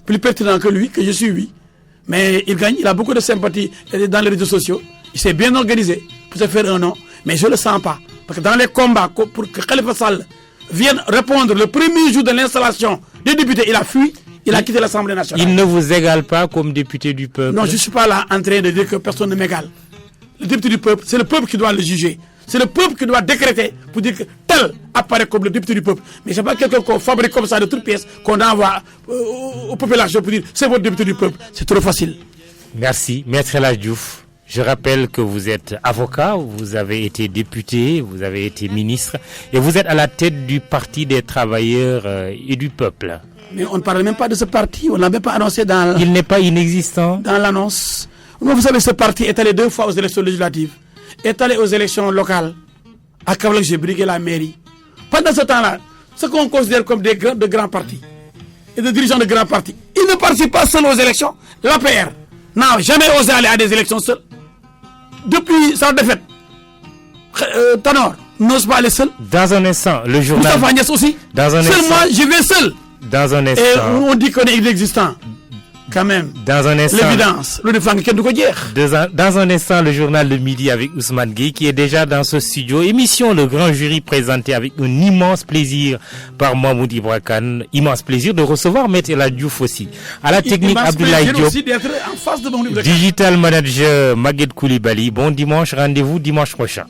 plus pertinents que lui, que je suis, oui. Mais il gagne, il a beaucoup de sympathie dans les réseaux sociaux. Il s'est bien organisé pour se faire un nom, mais je ne le sens pas. Parce que dans les combats, pour que Khalifa Sall vienne répondre le premier jour de l'installation des députés, il a fui, il a quitté l'Assemblée nationale. Il ne vous égale pas comme député du peuple? Non, je ne suis pas là en train de dire que personne ne m'égale. Le député du peuple, c'est le peuple qui doit le juger. C'est le peuple qui doit décréter pour dire que tel apparaît comme le député du peuple. Mais ce n'est pas quelqu'un qu'on fabrique comme ça de toutes pièces, qu'on envoie aux populations pour dire c'est votre député du peuple. C'est trop facile. Merci. Maître El Hadj Diouf, je rappelle que vous êtes avocat, vous avez été député, vous avez été ministre et vous êtes à la tête du Parti des travailleurs et du peuple. Mais on ne parle même pas de ce parti, on ne l'a même pas annoncé dans... Il n'est pas inexistant. Dans l'annonce. Vous savez, ce parti est allé 2 fois aux élections législatives. Est allé aux élections locales. À Kaolack, j'ai brigué la mairie. Pendant ce temps-là, ce qu'on considère comme de grands partis et de dirigeants de grands partis, ils ne participent pas seuls aux élections. L'APR n'a jamais osé aller à des élections seuls. Depuis sa défaite, Tanor n'ose pas aller seul. Dans un instant, le journal... Moustapha Niasse aussi. Dans un seul instant... moi, je vais seul. Dans un instant... Et on dit qu'on est inexistant. Quand même. Dans un instant, l'évidence. Dans un instant, le journal de midi avec Ousmane Gueye qui est déjà dans ce studio. Émission Le Grand Jury présentée avec un immense plaisir par Mahmoud Ibra Kane. Immense plaisir de recevoir Maître El Hadj Diouf aussi. À la technique, Abdoulaye Diop. Aussi d'être en face de mon livre de Digital Manager Maguette Koulibaly. Bon dimanche, rendez-vous dimanche prochain.